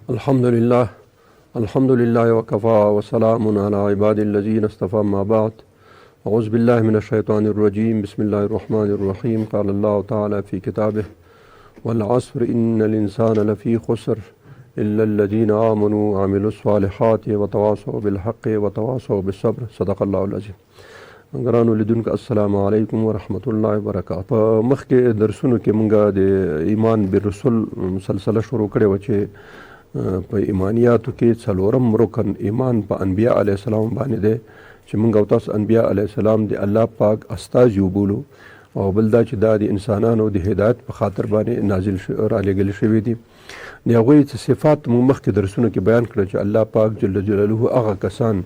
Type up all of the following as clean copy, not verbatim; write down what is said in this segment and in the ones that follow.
الحمد لله وكفى وسلام على عباد الذين اصطفى ما بعد. أعوذ بالله من الشيطان الرجيم. بسم الله الرحمن الرحيم. قال الله تعالى في كتابه: والعصر إن الإنسان لفي خسر إلا الذين آمنوا وعملوا الصالحات وتواصوا بالحق وتواصوا بالصبر. صدق الله العظيم. ګرانو لیدونکو السلام علیکم ورحمت الله وبرکاته. په مخکې درسونو کې مونږه د ایمان بالرسول سلسله شروع کړې وه چې په ایمانیاتو کې څلورم رکن ایمان په انبیاء علیه السلام باندې دی چې مونږ او تاسو انبیاء علیه السلام د الله پاک استازي وبولو، او بل دا چې دا د انسانانو د هدایت په خاطر باندې نازل رالیږل شوي دي. د هغوی څه صفات مونږ مخکې درسونو کې بیان کړل چې الله پاک جل جلاله هغه کسان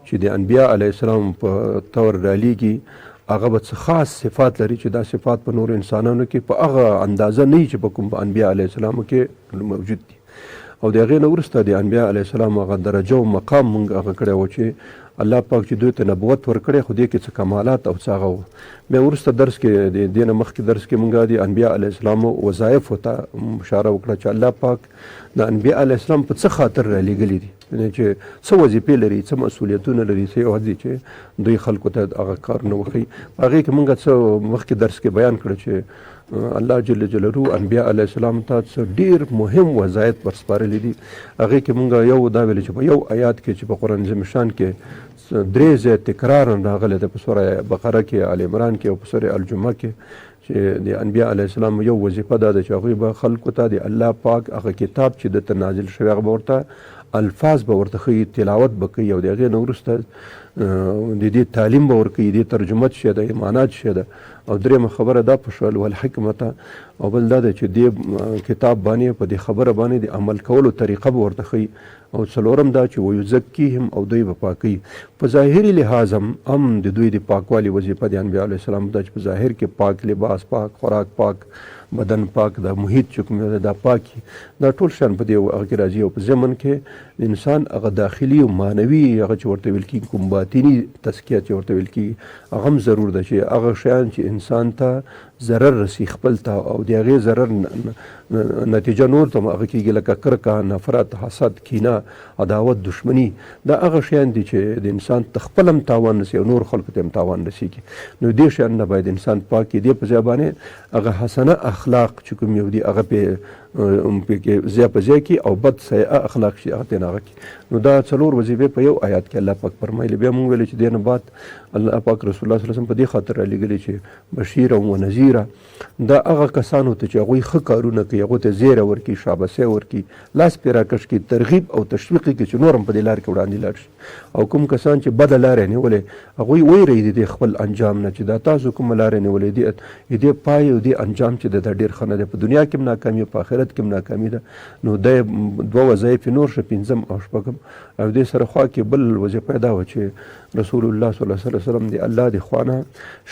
چې د انبیاء علیه السلام په طور رالیږي هغه به څه خاص صفات لري چې دا صفات په نور انسانانو کې په هغه اندازه نه وي چې په کوم په انبیاء علیه السلامو کې موجود دي. او د هغې نه وروسته د انبیاء علیه السلام هغه درجه او مقام مونږ هغه کړی و چې الله پاک چې دوی ته نبوت ورکړی، خو دې کې څه کمالات او څه هغه و. بیا وروسته درس کې د دې نه مخکې درس کې مونږ د انبیاء علیه السلامو وظایفو ته اشاره وکړه چې الله پاک د انبیاء علیه السلام په څه خاطر رالیږلي دي، یعنې چې څه وظیفې لري، څه مسؤلیتونه لري، څه یوازې چې دوی خلکو ته هغه کارونه وښیي. په هغې کې مونږ څه مخکې درس کې بیان کړه چې الله جل جلاله انبیاء علیه السلام ته څه ډېر مهم وظایف ورسپارلي دي. هغې کې مونږ یو دا ویلي چې په یو آیات کې چې په قرآن عظیم شان کې درې ځای تکرارا راغلی ده، په سوره بقره کې، آل عمران کې او په سوره الجمعه کې، چې د انبیاء علیه السلام یو وظیفه دا ده چې هغوی به خلکو ته د الله پاک هغه کتاب چې دته نازل شوی هغه به ورته الفاظ به ورته ښیي، تلاوت به کوي، او د هغې نه وروسته د دې تعلیم به ورکوي، د دې ترجمه څه ده، معنات څه ده. او درېیمه خبره دا په شول والحکمته، او بل دا ده چې دې کتاب باندې په دې خبره باندې د عمل کولو طریقه به ورته ښیي. او څلورم دا چې ویزکیهم، او دوی به پاکوي. په ظاهري لحاظ هم د دوی د پاکوالي وظیفه د انبیاء علیه السلام دا چې په ظاهر کې پاک لباس، پاک خوراک، پاک بدن، پاک د محیط چې کوم دا پاکي، دا ټول شیان په دې هغه کې راځي. او په ضمن کې د انسان هغه داخلي او معنوي هغه چې ورته ویل کېږي، کوم باطني تزکیه چې ورته ویل کېږي، هغه هم ضرور ده چې هغه شیان چې انسان ته ضرر رسي خپل ته، او د هغې ضرر نتیجه نور ته هغه کېږي، لکه کرکه، نفرت، حسد، کینه، عداوت، دشمني، دا هغه شیان دي چې د انسان ته خپل هم تاوان رسي او نور خلکو ته هم تاوان رسېږي. نو دې شیان نه باید انسان پاک کړي. دې په ځای باندې هغه حسنه اخلاق چې کوم یو دي هغه پې ځای په ځای کړي، او بد سیئه اخلاق چې هغه ترې نه هغه کړي. نو دا څلور وظیفې په یو آیات کې الله پاک فرمایلي. بیا مونږ ویلې چې دې نه بعد الله پاک رسول الله صلی الله علیه وسلم په دې خاطر رالیږلي چې بشیره و نذیره، دا هغه کسانو ته چې هغوی ښه کارونه کوي هغو ته زیره ورکړي، شاباسي ورکړي، لاس پرې راکش کړي، ترغیب او تشویق یې کړي چې نور هم په دې لار کې وړاندې لاړ شي. او کوم کسان چې بده لاره یې نیولې هغوی ویرئ د خپل انجام نه چې دا تاسو کومه لاره نیولې دې پای او دې انجام چې دا ډېر ښه نه دی، په دنیا کې هم ناکامي، په آخرت کې هم ناکامي ده. نو دا دوه وظایف نور شه، پنځم او شپږم. او دې سره خوا کې بل وظیفه دا وه چې رسول الله صلی الله علیه وسلم د الله د خوا نه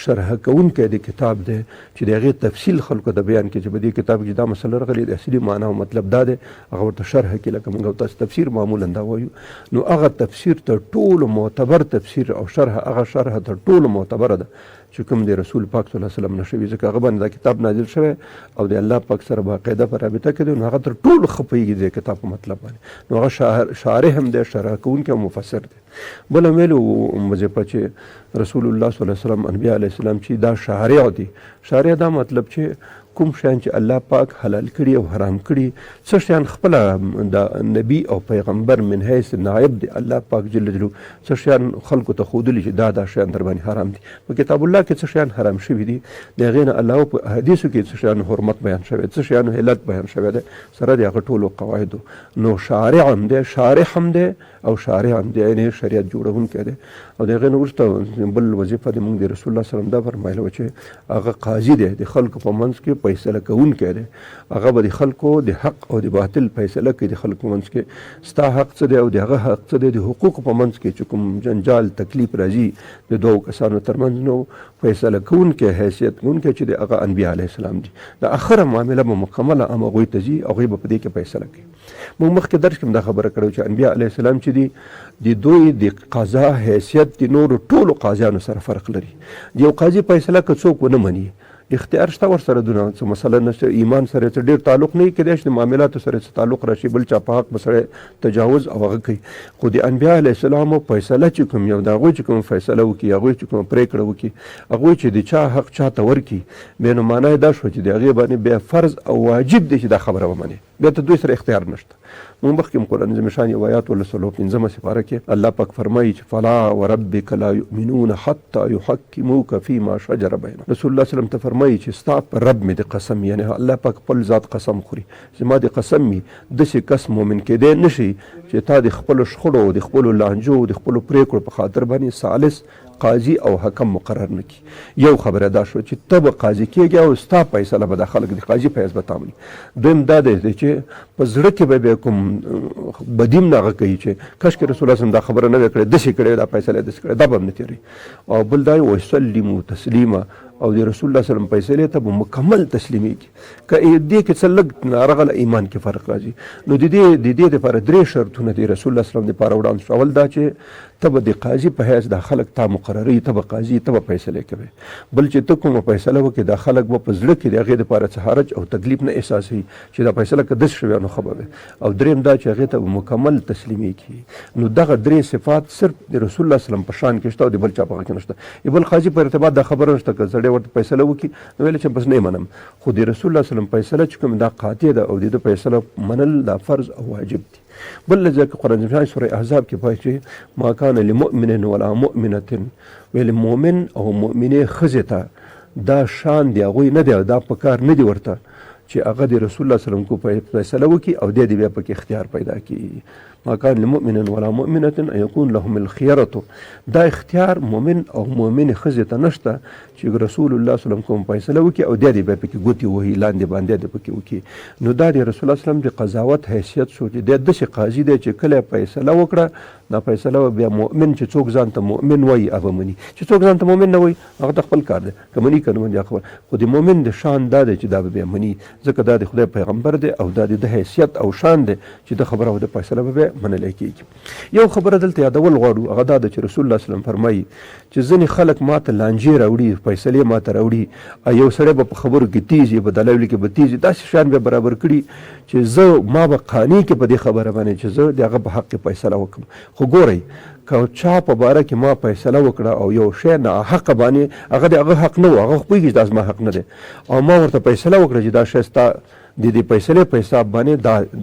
شرح کوونکی د کتاب دی چې د هغې تفصیل خلکو ته بیان کړي چې په دې کتاب کې دا مسله راغلې، د اصلي معنا او مطلب دا دی، هغه ورته شرح کړي. لکه موږ تاسو تفسیر معمولا دا وایو، نو هغه تفسیر تر ټولو معتبر تفسیر او شرح، هغه شرح تر ټولو معتبره ده چې کوم د رسول پاک صلی الله علیه وسلم نه شوي، ځکه هغه باندې دا کتاب نازل شوی او د الله پاک سره باقاعده په رابطه کې دی، نو هغه تر ټولو ښه پوهېږي د کتاب په مطلب باندې. نو هغه شارح هم دی، شرح کوونکی او مفسر دی. بله ویلو وظیفه چې رسول الله صلی الله علیه وسلم انبیاء علیه السلام چې دا شارع دي، شارع دا مطلب چې کوم شیان چې الله پاک حلال کړي او حرام کړي، څه شیان خپله د نبی او پیغمبر من حیث نایب دی الله پاک جل جلاله څه شیان خلکو ته ښودلي چې دا شیان در باندې حرام دي. په کتاب الله کې څه شیان حرام شوي دي، د هغې نه علاوه په حدیثو کې څه شیان حرمت بیان شوی، څه شیانو علت بیان شوی دی سره د هغه ټولو قواعدو. نو شارع هم دی، شارح هم دی، او شارع هم دی، یعنې شریعت جوړونکی دی. او د هغې نه وروسته بل وظیفه د مونږ د رسول الله صلی الله علیه وسلم دا فرمایله وه چې هغه قاضي دی، د خلکو په منځ کې فیصله کوونکی دی. هغه به د خلکو د حق او د باطل فیصله کوي، د خلکو په منځ کې ستا حق څه دی او د هغه حق څه دی، د حقوقو په منځ کې چې کوم جنجال تکلیف راځي د دوو کسانو ترمنځ، نو فیصله کوونکی، حیثیت کوونکی چې د هغه انبیاء علیه السلام دي. د اخره معامله به مکمله هم هغوی ته ځي، هغوی به په دې کې فیصله کوي. موږ مخکې درس کې هم دا خبره کړې چې انبیاء علیه السلام چې دي د دوی د قضا حیثیت د نورو ټولو قاضیانو سره فرق لري. د یو قاضي فیصله که څوک ونه مني، اختیار شته ورسره دونه څه مسله نشته، ایمان سره څه ډېر تعلق نه وي، کیدای شي د معاملاتو سره څه تعلق راشي، بل چا په حق به سړی تجاوز او هغه کوي. خو د انبیا علیه السلامو فیصله چې کوم یو د هغوی چې کوم فیصله وکړي، هغوی چې کوم پرېکړه وکړي، هغوی چې د چا حق چا ته ورکړي، بیا نو معنا یې دا شوه چې د هغې باندې بیا فرض او واجب دی چې دا خبره ومني، بیا ته دوی سره اختیار نشته. موږ مخکې قرآن عظیم شان یو آیات 215 سپاره کې الله پاک فرمایي چې فلا وربک لا یؤمنون حتی یحکموک فیما شجر بینهم. رسول الله صلی الله علیه وسلم ته فرمایي چې ستا په رب مې د قسم، یعنی الله پاک خپل ذات قسم خوري، زما د قسم مې داسې کس مؤمن کېدی نشي چې تا د خپلو شخړو، د خپلو لانجو، د خپلو پرېکړو په خاطر باندې ثالث قاضي او حکم مقرر نه کی. یو خبره دا شو چې ته به قاضي کېږې او ستا فیصله به د خلک د قاضي په حیث به تا مني. دویم دا دی چې په زړه کې به بیا کوم بدیم نه هغه کوي چې کاشکې رسول الله صلی الله علیه وسلم دا خبره نه وی کړې، داسې کړې، دا فیصله داسې کړې، دا به هم نه تېروي. او بل دا وسلمو تسلیما، او د رسول الله صلی الله علیه وسلم فیصلې ته به مکمل تسلیمیږي. که دې کې څه لږ نارغله ایمان کې فرق راځي، نو د دې دپاره 3 شرطونه د رسول الله صلی الله علیه وسلم دپاره وړاندې شو. اول دا چې ته به د قاضي په حیث دا خلک تا مقرروي، ته به قاضي، ته به فیصلې کوې. بل چې ته کومه فیصله وکړې دا خلک به په زړه کې د هغې دپاره څه حرج او تکلیف نه احساسوي چې دا فیصله که داسې شوې نو ښه به وي. او درېیم دا چې هغې ته به مکمل تسلیمیږي. نو دغه 3 صفات صرف د رسول الله صلی الله علیه وسلم په شان کې شته او د بل چا په هغه کې نشته. بل قاضي په ارتباط دا خبره نشته که سړی ورته فیصله وکړي نو ویل چې بس نه منم. خو د رسول الله صلی الله علیه وسلم فیصله چې کوم دا قاطع ده او د ده فیصله منل دا فرض او واجب دي. بل ځکه قرآن عظیم سورة احزاب کې پای چې ما کان لمؤمن ولا مؤمنة، ویل مؤمن او مؤمنې ښځې ته دا شان دی، هغوی نه دی، دا په کار نه دی ورته چې هغه د رسول الله صلی الله علیه وسلم کو فیصله وکړي او دی بیا پکې اختیار پیدا کړي. ما کان لمؤمن ولا مؤمنة ان یکون لهم الخیرة، دا اختیار مؤمن او مؤمنې ښځې ته نشته چې رسول الله صلی الله علیه وسلم کوم فیصله وکړي او دی بیا پکې ګوتې وهي، لاندې باندې دی پکې وکړي. نو دا د رسول الله صلی الله علیه وسلم د قضاوت حیثیت شو چې دی داسې قاضي دی چې کله فیصله وکړه دا فیصله بیا مؤمن چې څوک ځان ته مؤمن وایي هغه مني، چې څوک ځان ته مؤمن نه وایي هغه د خپل کار دی، که مني که نه مني خبر. خو د مؤمن د شان دا دی چې دا به بیا مني، ځکه دا د خدای پیغمبر دی او دا د حیثیت او شان دی چې د خبره او د فیصله به بیا منلی کېږي. یو خبره دلته یادول غواړو، هغه دا ده چې رسول الله صلی الله علیه وسلم فرمایي چې ځینې خلک ما ته لانجې راوړي، فیصلې ما ته راوړي، یو سړی به په خبرو کې تیز وي، په دلایلو کې به تیز وي، داسې شیان به برابر کړي چې زه ما به قانع کې په دې خبره باندې چې زه د هغه په حق کې فیصله وکړم. خو ګورئ که چا په باره کې ما فیصله وکړه او یو شی ناحقه باندې هغه د هغه حق نه و، هغه خو پوهېږي چې دا زما حق نه دی، او ما ورته فیصله وکړه چې دا شی ستا د دې فیصلې په حساب باندې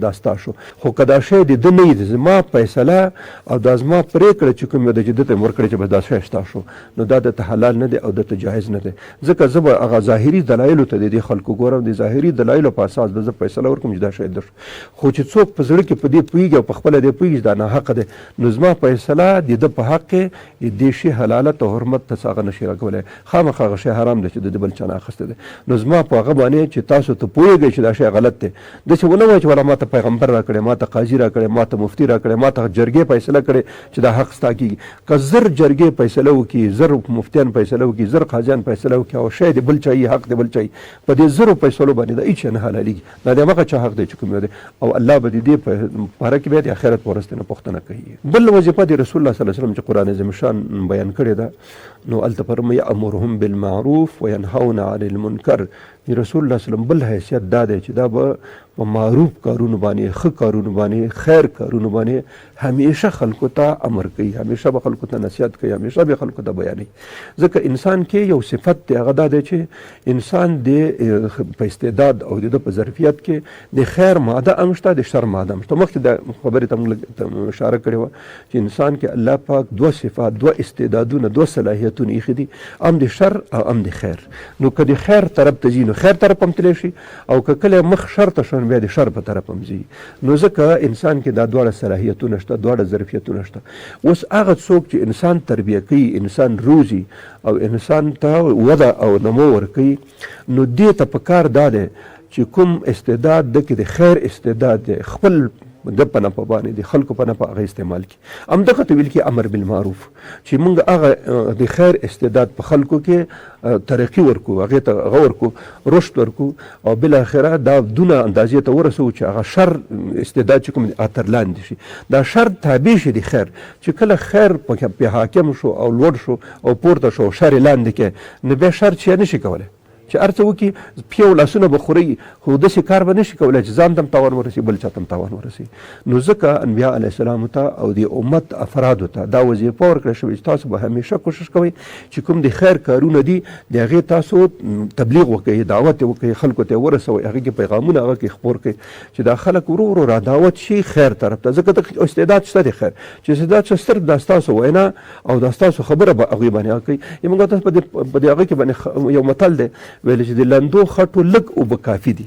دا ستا شو. خو که دا شی د ده نه وي، زما فیصله او دا زما پرېکړه چې کوم ده چې ده ته مې ورکړې چې بس دا شی ستا شو، نو دا دته حلال نه دی او دته جایز نه دی. ځکه زه به هغه ظاهري دلایلو ته د دې خلکو ګورم، د ظاهري دلایلو په اساس به زه فیصله ورکړم چې دا شی ده شو. خو چې څوک په زړه کې په دې پوهېږي او په خپله دې پوهېږي چې دا ناحقه دی، نو زما فیصله د ده په حق کې د دې شي حلالت او حرمت ته څه هغه نشي راکولی، خامخا هغه شی حرام دی چې د بل چا نه اخیستی دی. نو زما په هغه باندې چې تاسو ته پوهېږئ چې دا شی غلط دی، داسې ونه وایي چې والا ما ته پیغمبر را کړی، ما ته قاضي را کړی، ما ته مفتي را کړی، ما ته جرګې فیصله کړې چې دا حق ستا کېږي. که زر جرګې فیصله وکړي، زر مفتیان فیصله وکړي، زر قاضیان فیصله وکړي او شی د بل چا یي، حق د بل چا یي، په دې زرو فیصلو باندې دا هېڅ شی نه حلالېږي، دا د همغه چا حق دی چې کوم دی، او الله به د دې په باره کې بیا د آخرت په ورځ نه پوښتنه کوي. بل وظیفه د رسول الله صلی الله علیه وسلم چې قرآن عظیم شان بیان کړې ده، نو هلته فرمایي یأمرهم بالمعروف وینهون عن المنکر. رسول الله صلی الله علیه وسلم بل حیثیت دا دی چې دا به په معروف کارونو باندې، ښه کارونو باندې، خیر کارونو باندې همیشه خلکو ته امر کوي، همیشه به خلکو ته نصیحت کوي، همیشه به خلکو ته بیانوي. ځکه انسان کې یو صفت دی، هغه دا دی چې انسان د په استعداد او د په ظرفیت کې د خیر ماده هم شته، د شر ماده هم شته. مخکې د خبرې ته موږ اشاره کړې وه چې انسان کې الله پاک 2 صفات، 2 استعدادونه، 2 صلاحیتونه ایښي دي، هم د شر او هم د خیر. نو که د خیر طرف ته ځي نو خیر طرف هم تلی شي، او که کله مخ شر ته شو بیا د شر په طرف هم ځي. نو ځکه انسان کې دا 2 صلاحیتونه شته، 2 ظرفیتونه شته. اوس هغه څوک چې انسان تربیه کوي، انسان روزي او انسان ته وده او نمو ورکوي، نو دې ته پکار دا دی چې کوم استعداد ده کې د خیر استعداد دی، خپل د په نفع باندې د خلکو په نفع هغه استعمال کړي. همدغه ته ویل کېږي امر بالمعروف، چې موږ هغه د خیر استعداد په خلکو کې ترقي ورکو، هغې ته هغه ورکو، رشد ورکو، او بالاخره دا دونه اندازې ته ورسوو چې هغه شر استعداد چې کوم دی تر لاندې شي، دا شر تابع شي د خیر. چې کله خیر پکې حاکم شو او لوړ شو او پورته شو، شر یې لاندې کې، نو بیا شر چې نشي کولی، چې هر څه وکړي پښې او لاسونه به خوري خو داسې کار به نه شي کولی چې ځان ته هم تاوان ورسي بل چا ته هم تاوان ورسي. نو ځکه انبیا علیه السلام ته او د امت افرادو ته دا وظیفه ورکړل شوې چې تاسو به همیشه کوشش کوئ چې کوم د خیر کارونه دي د هغې تاسو تبلیغ وکړئ، دعوت یې وکړئ، خلکو ته یې ورسوئ، هغې کې پیغامونه هغه کې خپور کړئ چې دا خلک ورو ورو را دعوت شي خیر طرف ته. ځکه د استعداد شته د خیر چې استعداد شته صرف دا ستاسو وینا او دا ستاسو خبره به هغوی باندې هغه کوي. موږ تاسو په دې هغه کې باندې یو متل دی ویل چې د لندو خټو لږ اوبه کافي دي.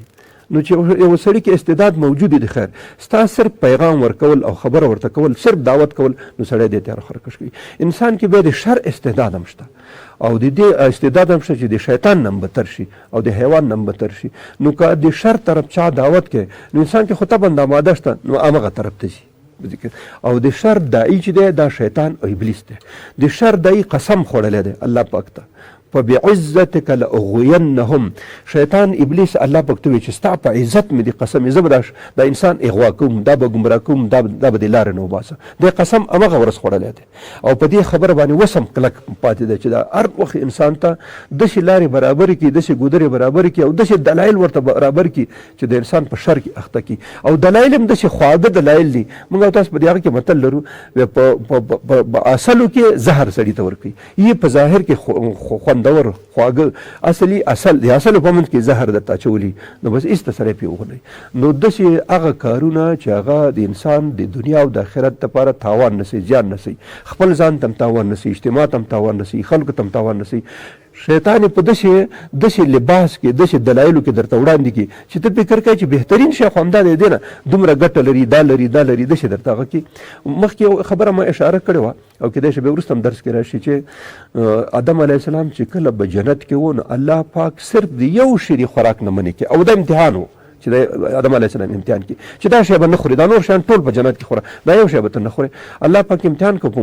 نو چې یو سړي کې استعداد موجود دی خیر ستا صرف پیغام ورکول او خبره ورته کول صرف دعوت کول نو سړی دې ته راخرکش کوي. انسان کې بیا د شر استعداد هم شته او د دې استعداد هم شته چې د شیطان نه بدتر شي او د حیوان نه بدتر شي. نو که د شر طرف چا دعوت کوي نو انسان کې خو طبعا آماده شته نو همغه طرف ته ځي. او د شر داعي چې دی دا شیطان او ابلیس دی. د شر داعي قسم خوړلی دی الله پاک ته فبعزتک لاغوینهم. شیطان ابلیس الله پاک ته وایي چې ستا په عزت مې د قسم زه به دا انسان اغوا کوم، دا به ګمراه کوم، دا به د لارې نه وباسم. د قسم همغه ورځ خوړلی دی او په دې خبره باندې وسم کلک پاتې دی چې دا هر وخت انسان ته داسې لارې برابرې کړي، داسې ګودرې برابرې کړي او داسې دلایل ورته برابر کړي چې د انسان په شر کې اخته کړي. او دلایل هم داسې خواږه دلایل دي. موږ او تاسو په دې هغه کې متل لرو په اصلو کې زهر سړي ته ورکوي، یې په ظاهر کې خوندور خواږه اصل د اصلو په منځ کې زهر درته اچولي نو بس ایسته سړی پرې وغورځوي. نو داسې هغه کارونه چې هغه د انسان د دنیا او د آخرت دپاره تاوان نسي، زیان نسي، خپل ځان ته هم تاوان نسي، اجتماع ته هم تاوان نسي، خلکو ته هم تاوان نسي. شیطان په داسې لباس کې داسې دلایلو کې درته وړاندې کړي چې ته فکر کوې چې بهترین شی خو همدا دی نه دومره ګټه لري دا لري دا لري داسې درته هغه کړي. مخکې یو خبره ما اشاره کړې وه او کیدای شي بیا وروسته هم درس کې راشي چې آدم علیه السلام چې کله په جنت کې و نو الله پاک صرف د یو شي خوراک نه منې کړي او دا امتحان و چې د آدم علیه السلام امتحان کې چې دا شی به نه خوري، دا نور شیان ټول په جنت کې خوره، دا یو شی به ته نه خورې. الله پاک امتحان کو په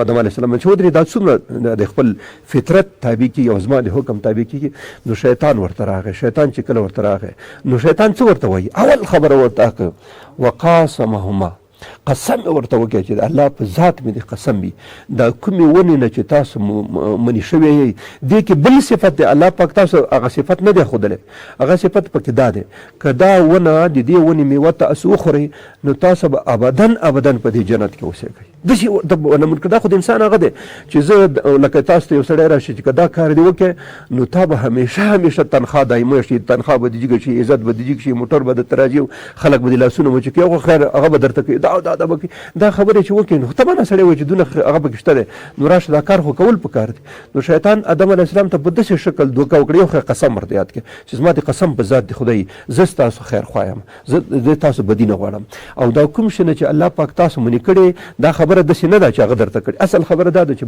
آدم علیه السلام چې ودرې دا څومره د خپل فطرت تابع کېږي او زما د حکم تابع کېږي. نو شیطان ورته راغی. شیطان چې کله ورته راغی نو شیطان څه ورته وایي؟ اول خبره ورته کړه وقاسمهما، قسم ورته وکړه چې الله په ذات مې د قسم وي دا کومې ونې نه چې تاسو منې شوی یئ دې کې بل صفت دی الله پاک تاسو هغه صفت نه دی ښودلی، هغه صفت پکې دا دی که دا ونه د دې ونې میوه تاسو وخورئ نو تاسو به ابدا په دې جنت کې اوسېږئ. داسې نمون کړه دا خو د انسان هغه دی چې زه لکه تاسو ته یو سړی راشي چې که دا کار دې وکړې نو تا به همیشه تنخوا دایمه شي، تنخوا به دې جګه شي، عزت به دې جګ شي، موټر به درته راځي، خلک به دې لاسونه مچ کوي او خیر هغه به درته کوي دا به کوي. دا خبرې چې وکړي نو طبعا سړی وایي چې دونه هغه پکې شته دی نو راشه دا کار خو کول پکار دی. نو شیطان آدم علیه السلام ته په داسې شکل دوکه وکړي یو قسم ورته یاد کړي چې زما د قسم په ذات د خدای زه ستاسو خیر خوا یم، زه تاسو بدي نه غواړم او دا کوم شی نه چې الله پاک تاسو منې کړی دا خبره داسې نه ده چې هغه درته کړي. اصل خبره دا ده چې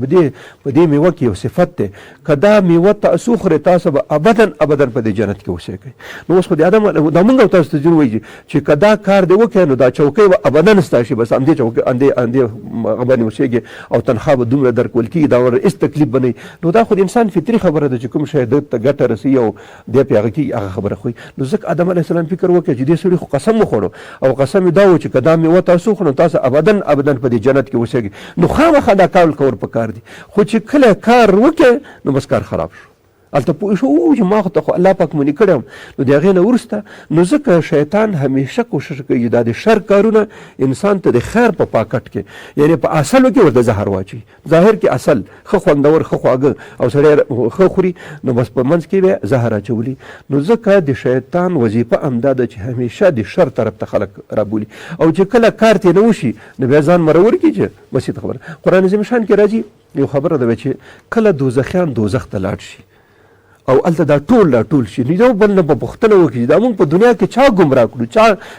په دې میوه کې یو صفت دی که دا میوه تاسو خورئ تاسو به ابدا په دې جنت کې اوسېږئ. نو اوس خو د آدم دا موږ او تاسو ته ځینې وایي چې که دا کار دې وکړې نو دا چوکۍ به ابدا ستا شي، بس همدې چوکۍ همدې هغه باندې اوسېږي او تنخوا به دومره درکول کېږي دا ور هېڅ تکلیف به نه. نو دا خو د انسان فطري خبره ده چې کوم شی ده ته ګټه رسوي او دی پرې هغه کېږي هغه خبره خوي. نو ځکه آدم علیه السلام فکر وکړه چې دې سړي خو قسم وخوړو او قسم یې دا و چې که دا میوه تاسو وخورئ نو تاسو ابدا په دې جنت کې اوسېږئ. نو خامخا دا کار کول پکار دي خو چې کله کار وکړې نو بس کار خراب شو. هلته پوه شو چې ما خو الله پاک منې کړی یم. نو د هغې نه وروسته نو ځکه شیطان همیشه کوشش کوي دا د شر کارونه انسان ته د خیر په پاکټ کې یعنې په اصلو کې ورته زهر واچوي. ظاهر کې اصل ښه خوندور ښه خواږه او سړی ښه خوري نو بس په منځ کې بیا زهر اچولي. نو ځکه د شیطان وظیفه همدا ده چې همیشه د شر طرف ته خلک رابولي او چې کله کار ترې نه وشي نو بیا ځان مرور کړي چې بسیط خبره. قرآن عظیم شان کې راځي یو خبره ده چې کله دوزخیان دوزخ ته لاړ شي او الته دا ټول شي نو یو بل نه به پوښتنه وکړي دا موږ په دنیا کې چا ګمراه کړو،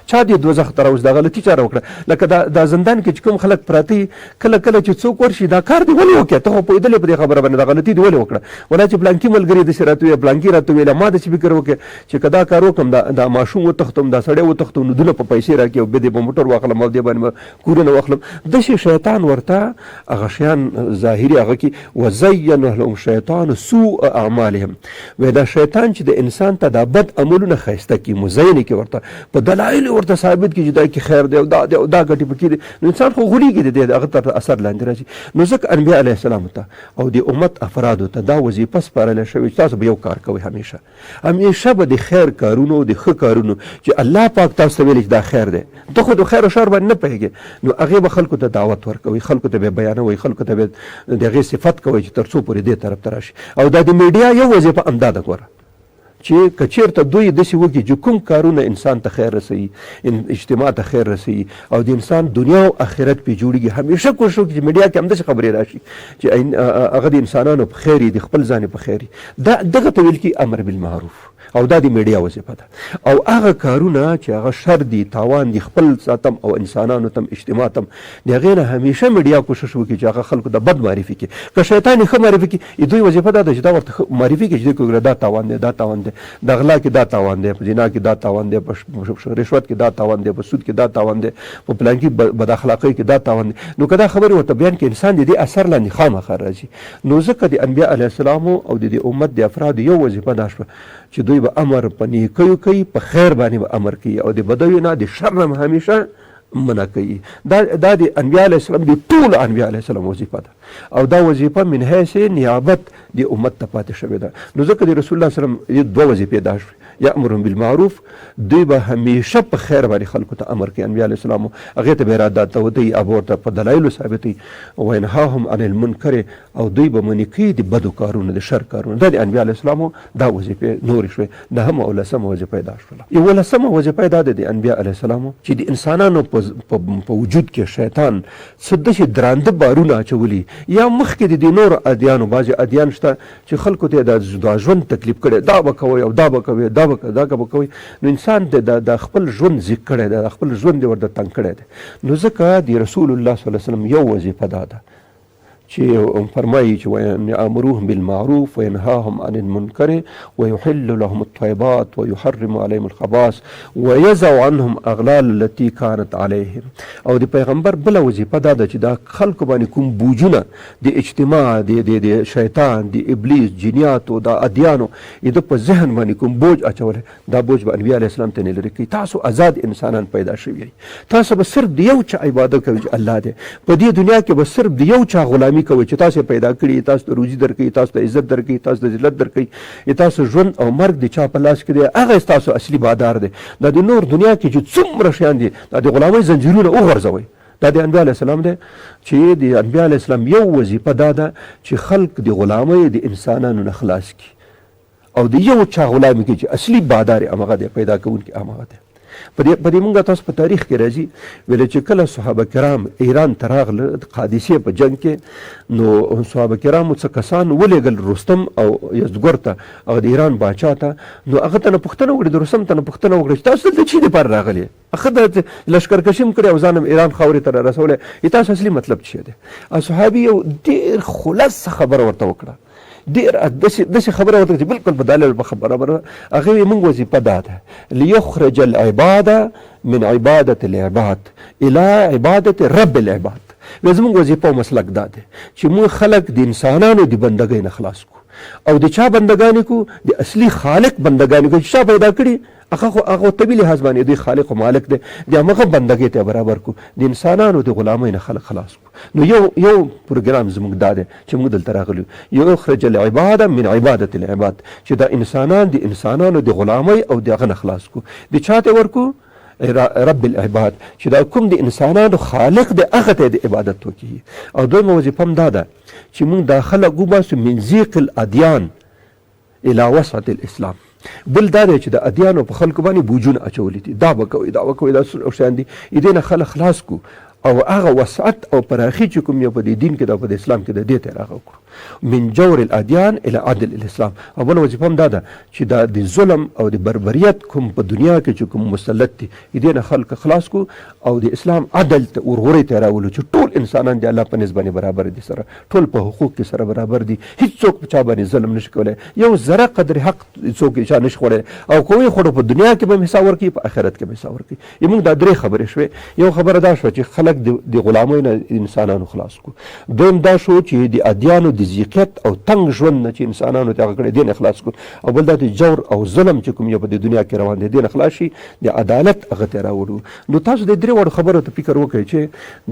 چا دې دوزخ ته راوست، دا غلطي چا راوکړه. لکه دا زندان کې چې کوم خلک پراته کله چې څوک ورشي دا کار دې ولې وکړې ته خو پوهېدلې په دې خبره باندې دا غلطي دې ولې وکړه ولا چې پلانکي ملګري داسې راته ویل پلانکي راته ویله ما داسې فکر وکړې چې که دا کار وکړم دا ماشوم وتښتم دا سړی وتښتم نو دونه په پیسې راکړي او بیا دې به موټر واخلم او دې باندې کورونه واخلم. داسې شیطان ورته هغه شیان ظاهري هغه کې وزین لهم شیطان سوء اعمالهم وایي دا شیطان چې د انسان ته دا بد عملونه ښایسته کړي، مزین کړي، ورته په دلایل ورته ثابت کړي چې دا کې خیر دی او دا دی او دا ګټې پکې دي، نو انسان خو غولېږي د دې هغه تر اثر لاندې راځي. نو ځکه انبیا علیه السلام ته او د امت افرادو ته دا وظیفه سپارله شوې چې تاسو به یو کار کوئ، همیشه به د خیر کارونو د ښه کارونو چې الله پاک تاسو ته ویلي چې دا خیر دی، ته خو د خیر او شر باندې نه پوهېږې، نو هغې به خلکو ته دعوت ورکوئ، خلکو ته به بیانوئ، خلکو ته به د هغې صفت کوئ چې تر څو پورې دې طرف ته راشي. او دا د میډیا یو وظیفه همدا ده ګوره چې که چېرته دوی داسې وکړي چې کوم کارونه انسان ته خیر رسوي، اجتماع ته خیر رسوي او د انسان دنیا او آخرت پې جوړېږي، همیشه کوشش وکړي چې میډیا کې همداسې خبرې راشي چې هغه د انسانانو په خیر د خپل ځان په خیر دغه ته ویل کېږي امر بالمعروف، او دا د میډیا وظیفه ده. او هغه کارونه چې هغه شر دي، تاوان دي، خپل ساتم او انسانانو تم اجتماع تم د هغې نه همیشه میډیا کوشش وکړي چې هغه خلکو ته بد معرفي کړي. که شیطان یې ښه معرفي کړي، دوی وظیفه دا ده چې دا ورته معرفي کړي چې دوی دا تاوان دی، دا تاوان دی، د غلا کې دا تاوان دی، په زنا کې دا تاوان دی، په رشوت کې دا تاوان دی، په سود کې دا تاوان دی، په پلانکي بد اخلاقۍ کې دا تاوان دی. نو که دا خبرې ورته بیان کړي، انسان د دې اثر لاندې خامخا راځي. نو ځکه د انبیا علیه السلامو او د امت د افرادو یو وظیفه دا شوه چې دوی به امر په نیکیو کوي، په خیر باندې به امر کوي او د بدیو نه د شر نه همیشه منع کوي. دا د انبیا علیه السلام د ټولو انبیا علیه السلام وظیفه ده او دا وظیفه من حیث نیابت د امت ته پاتې شوې ده. نو ځکه د رسول الله صلی الله علیه وسلم دوه وظیفې دا شوې، یامرهم بالمعروف، دوی به همیشه په خیر باندې خلکو ته امر کوي، انبیا علیه السلام هغې ته به ارادات ودوي، اب ورته په دلایلو ثابتوي، وینهاهم عن المنکر، او دوی به منع کوي د بدو کارونه، د شر کارونه. دا د انبیا علیه السلام دا وظیفې نورې شوې. نهمه او لسمه وظیفه یې دا شوله. یولسمه وظیفه یې دا ده د انبیا علیه السلام چې د انسانانو په وجود کې شیطان څه داسې درانده بارونه اچولي، یا مخکې د دې نورو ادیانو بعضې ادیان شته چې خلکو ته دا ژوند تکلیف کړی، دا به کوئ او دا به کوئ، دا به کوئ، نو انسان د خپل ژوند ذیق کړی دی، د خپل ژوند یې ورته تنګ کړی دی. نو ځکه د رسول الله صلی الله علیه وسلم یو وظیفه دا ده چې فرمایي چې ویامروهم بالمعروف وینهاهم عن المنکر ویحل لهم الطیبات ویحرم علیهم الخبائث ویضع عنهم اغلال التي كانت علیهم. او د پیغمبر بله وظیفه دا ده چې دا خلکو باندې کوم بوجونه د اجتماع د شیطان د ابلیس جنیاتو د ادیانو د په ذهن باندې کوم بوج اچولی، دا بوج به انبیا علیه السلام ته نه لرې کوي. تاسو آزاد انسانان پیدا شوي، تاسو به صرف د یو چا عبادت کوئ چې الله دی، په دې دنیا کې به صرف د یو چا غلامي کوي چې تاسو پیدا کړي، تاسو ته روزي درکوي، تاسو ته عزت درکوي، تاسو ته ذلت درکوي، تاسو ژوند او مرګ د چا په لاس کې دی، هغه ستاسو اصلي بادار دی. دا د نور دنیا کې چې څومره شیان دي، دا د غلامۍ زنجیرونه وغورځوئ. دا د انبیا علیه السلام دی چې د انبیا علیه السلام یو وظیفه دا ده چې خلق د غلامۍ د انسانانو نه خلاص کړي او د یو چا غلامي کړي چې اصلي بادار یې همغه دی، پیدا کوونکی همغه دی. په دې مونږ تاسو په تاریخ کې راځي ویل چې کله صحابه کرام ایران ته راغله د قادسیې په جنګ کې، نو صحابه کرامو څه کسان ولېږل رستم او یزدګُرد ته او د ایران باچا ته، نو هغه ته نه پوښتنه وکړي، د رستم ته نه پوښتنه وکړي چې تاسو دلته چی دپاره راغلي، هغه د لښکرکشي هم کړې او ځان هم ایران خاورې ته را رسولی، تاسو اصلي مطلب څه دی؟ صحابي یو ډېر خلاصه خبره ورته وکړه، ډېر داسې خبره ورته چې بالکل په دلایلو په خبره هغې موږ وظیفه دا ده لیخرج العباد من عبادة العباد الى عبادة رب العباد. زموږ وظیفه او مسلک دا دی چې موږ خلک د انسانانو د بندګۍ نه خلاص کو او د چا بندګانې کو؟ د اصلي خالق بندګانې کو چې چا پیدا کړي، هغه طبي لحاظ باندې دوی خالق او مالک دی، د همغه بندګۍ ته برابر کو، د انسانانو د غلامۍ نه خلق خلاص کو. نو یو پروګرام زموږ دا دی چې موږ دلته راغلو، یخرج العباد من عبادة العباد، چې دا انسانان د انسانانو د غلامۍ او د هغه نه خلاص کو. د چا ته ورکو؟ رب العباد، چې دا کوم د انسانانو خالق دی هغه ته د عبادت وکړي. او دویمه وظیفه هم دا ده چې موږ دا خلک وباسو من ضیق الادیان الى وسعة الاسلام. بل دا دی چې د ادیانو په خلکو باندې بوجونه اچولي دي، دا به کوئ دا به کوئ، دا شیان دي، دې نه خلک خلاص کو او هغه وسعت او پراخي چې کوم یو په دې دین کې دا په د اسلام کې د دې ته راغو کړو من جور الادیان الى عدل الاسلام. او بل وظیفه هم دا ده چې دا د ظلم او د بربریت کوم په دنیا کې چې کوم مسلط دي دې نه خلک خلاص کو او د اسلام عدل ته ورغوري ته راولو چې ټول انسانان د الله په نسبت باندې برابر دي، سره ټول په حقوق کې سره برابر دي، هیڅوک په چا باندې ظلم نشي کولی، یو ذره قدر حق څوک چا نشي خوړی، او کوی خو په دنیا کې به حساب ورکړي، په آخرت کې به حساب ورکړي. موږ دا درې خبرې شوې. یو خبره دا شوه چې خلک د غلامۍ نه انسانانو خلاص کو. دویم دا شو چې د ادیانو د د ضیقیت او تنګ ژوند نه چې انسانانو ته هغه کړی دین اخلاص کړو، او بل دا د جور او ظلم چې کوم یو په دې دنیا کې روان دی دین اخلاص شي، د عدالت هغه ته راوړو. نو تاسو د درې وړو خبرو ته فکر وکړئ چې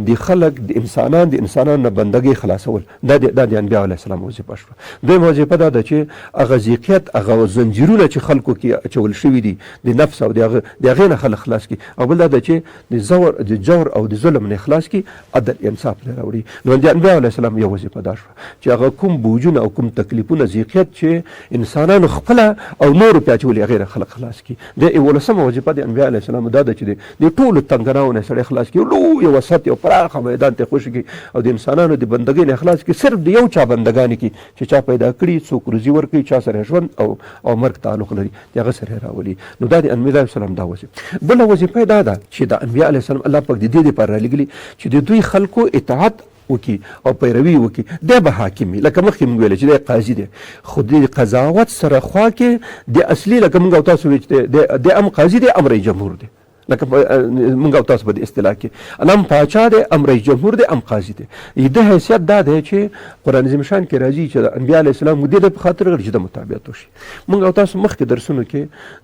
د خلک د انسانانو نه بندګۍ خلاصول دا د انبیاء علیه السلام وظیفه شوه. دویمه وظیفه دا ده چې هغه ضیقیت هغه زنجیرونه چې خلکو کې اچول شوي دي د نفس او د هغې نه خلک خلاص کړي، او بل دا ده چې د جور او د ظلم نه خلاص کړي، عدل انصاف نه راوړي. نو د انبیاء علیه السلام یو وظیفه دا شوه چې هغه کوم بوجونه او کوم تکلیفونه ضیقیت چې انسانانو خپله او نورو پې اچولي هغې نه خلک خلاص کړي. د 11مه وظیفه د انبیاء علیه السلام دا ده چې د ټولو تنګناو نه سړی خلاص کړي، لوی وسط یو پراخه میدان ته خوشي کړي، او د انسانانو د بندګۍ نه خلاص کړي، صرف د یو چا بندګانې کړي چې چا پیدا کړي، څوک روزي ورکوي، چا سره ژوند او مرګ تعلق لري د هغه سره راولي. نو دا د انبیاء علیه السلام دا وظیفه. بله وظیفه دا ده چې د انبیاء علیه السلام الله پاک د دې دپاره رالیږلي چې د دوی خلکو اطاعت وکي او پیروي وکي. دی به حاکم وي، لکه مخکې موږ ویل چې دی قاضي دی، خو د قضاوت سره خوا کې د اصلي لکه موږ او تاسو ویل چې دی ام قاضي دی ام رئیس جمهور دی، لکه موږ او تاسو په دې اصطلاح کې ام پاچا دی ام رئیس جمهور دی ام قاضي دی. د حیثیت دا دی چې قرآن عظیم شان کې راځي چې د انبیاء علیه السلام د دې په خاطر چې د مطابقت وشي. موږ او تاسو مخکې درسونو کې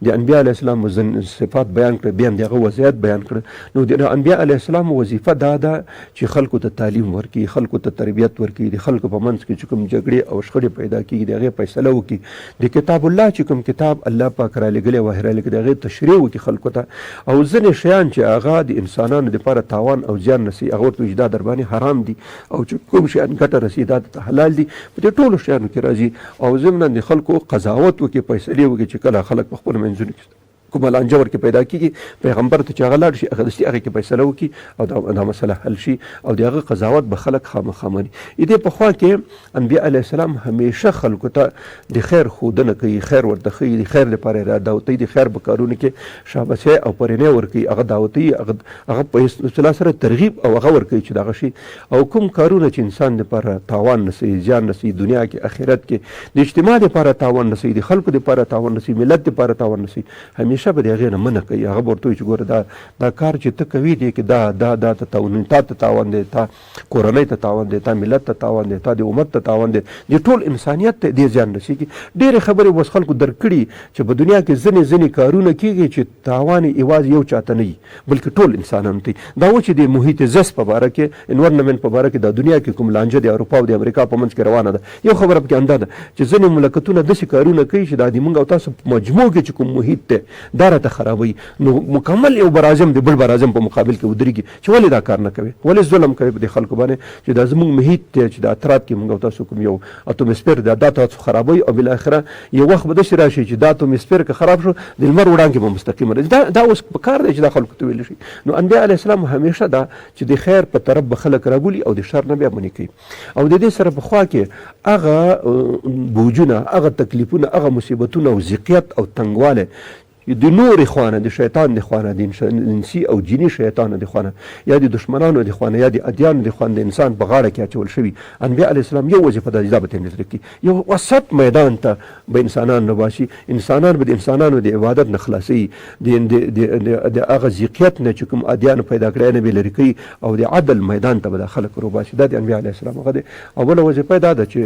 د انبیاء علیه السلام صفات بیان کړه، بیا هم د هغه وضعیت بیان کړه. نو د انبیاء علیه السلام وظیفه دا ده چې خلکو ته تعلیم ورکړي، خلکو ته تربیت ورکړي، د خلکو په منځ کې چې کوم جګړې او شخړې پیدا کېږي د هغې فیصله وکړي، د کتاب الله چې کوم کتاب الله پاک رالیږلی وحی رالیږلی د هغې تشریح وکړي خلکو ته، او ځینې شیان چې هغه د انسانانو دپاره تاوان او زیان رسي هغه ورته وایي چې دا در باندې حرام دي، او چې کوم شیان ګټه رسي دا ته حلال دي. په دې ټولو شیانو کې راځي، او ضمناً د خلکو قضاوت وکړي، فیصلې وکړي چې کله خلک په خپلو منځونو کې کومه لانجه ورکې پیدا کېږي، پیغمبر ته چې هغه لاړ شي هغه دستي هغې کې فیصله وکړي او دا مسله حل شي، او د هغه قضاوت به خلک خامخا مني. دې پخوا کې انبیاء علیه السلام همیشه خلکو ته د خیر ښودنه کوي، خیر ورته ښیي، د خیر لپاره یې دعوتوي، د خیر په کارونو کې شاباسي او پرېنۍ ورکوي، هغه دعوتوي، هغه په اصطلاح سره ترغیب او هغه ورکوي چې دغه شي. او کوم کارونه چې انسان لپاره تاوان رسوي، زیان رسوي، دنیا کې آخرت کې د اجتماع لپاره تاوان رسوي، د خلکو لپاره تاوان رسوي، ملت لپاره تاوان رسوي، همیشه به د هغې نه منع کوي. هغه به ورته وایي چې ګوره دا کار چې ته کوي دی کې دا تا ته تاوان دی، تا کورنۍ ته تاوان دی، تا ملت ته تاوان دی، تا د امت ته تاوان دی، د ټول انسانیت ته دې زیان رسېږي. ډېرې خبرې اوس خلکو درک کړي چې په دنیا کې ځینې کارونه کېږي چې تاوان یې یوازې یو چاته نه وي بلکې ټول انسانانو ته. دا و چې د محیط زیست په باره کې، انورنمنټ په باره کې د دنیا کې کوم لانجه د اروپا او د امریکا په منځ کې روانه ده، یو خبره پکې همدا ده چې ځینې مملکتونه داسې کارونه کوي چې دا د موږ او تاسو په مجموع کې چې کوم محیط دی دا راته خرابوي. نو مکمل یو برازم د بل برازم په مقابل کې ودرېږي چې ولې دا کار نه کوي، ولې ظلم کوي په دې خلکو باندې چې دا زموږ محیط دی چې د اطراف کې موږ او تاسو کوم یو اتموسفیر دی دا تاسو خرابوي، او بالاخره یو وخت به داسې راشي چې دا اتموسفیر که خراب شو د لمر وړانګې به مستقیمه راځي. دا اوس په کار دی چې دا خلکو ته ویل شي. نو انبیاء علیه السلام همیشه دا چې د خیر په طرف به خلک رابولي او د شر نه بیا منع کوي. او د دې سره پخوا کې هغه بوجونه، هغه تکلیفونه، هغه مصیبتونه او ضیقیت او تنګوالی د نورې خوانه، د شیطان د خوانه، د انسي او جیني شیطانو د خوانه، یا د دشمنانو د خوانه، یا د ادیانو د خوانه د انسان په غاړه کې اچول شوي. انبیاء علیه السلام یو وظیفه ده چې دا به ترې نظر کړي، یو وسط میدان ته به انسانان راباسي، انسانان به د انسانانو د عبادت نه خلاصوي، د هغه ضیقیت نه چې کوم ادیانو پیدا کړی نه به لرې کوي، او د عدل میدان ته به دا خلک راباسي. دا د انبیاء علیه السلام هغه دی. او بله وظیفه دا ده چې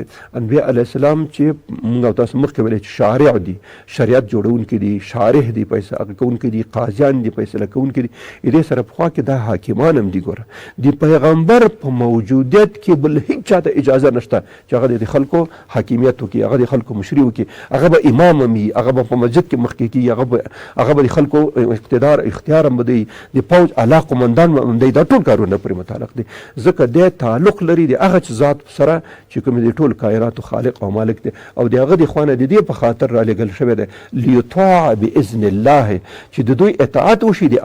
انبیاء علیه السلام چې موږ او تاسو مخکې ویلې چې شارع دي، شریعت جوړونکي دي، شارح دي، فیصله کوونکي دي، قاضیان دي، فیصله کوونکي دي. دې سره پخوا کې دا حاکمان هم دي. ګوره د پیغمبر په موجودیت کې بل هیڅ چاته اجازه نشته چې هغه د خلکو حاکمیت وکړي، هغه د خلکو مشري وکړي، هغه به امام هم وي، هغه به په مسجد کې مخکې کېږي، هغه به د خلکو اختیار هم به دی، د پوځ اعلی قمندان هم دی. دا ټول کارونه پرې متعلق دي، ځکه دی تعلق لري د هغه ذات سره چې کوم د ټول کائناتو خالق او مالک دی، او د هغه د خوانه د دې په خاطر را لېږل شوی دی لیطاع باذن الله، چې د دوی اطاعت وشي د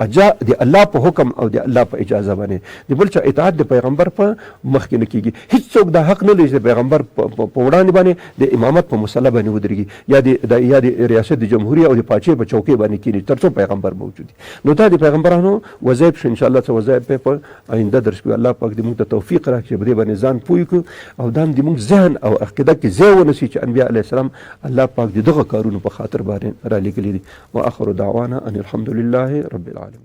الله په حکم او د الله په اجازه باندې. د بل چا اطاعت د پیغمبر په مخ کې نه کېږي. هیڅوک دا حق نه لري چې د پیغمبر په وړاندې باندې د امامت په مسله باندې ودرېږي، یا د ریاست د جمهوریت او د پاچۍ په چوکۍ باندې کېني تر څو پیغمبر موجود وي. نو دا د پیغمبرانو وظایف شو. انشاءالله څه وظایف په آینده درس کې الله پاک دې موږ ته توفیق راکړي چې په دې باندې ځان پوه کړو، او دا د موږ ذهن او عقیده کې ځای ونیسي چې انبیاء علیه السلام الله پاک د دغه کارونو په خاطر باندې را لېږلي دي. واخر دعوانا ان الحمد لله رب العالمين.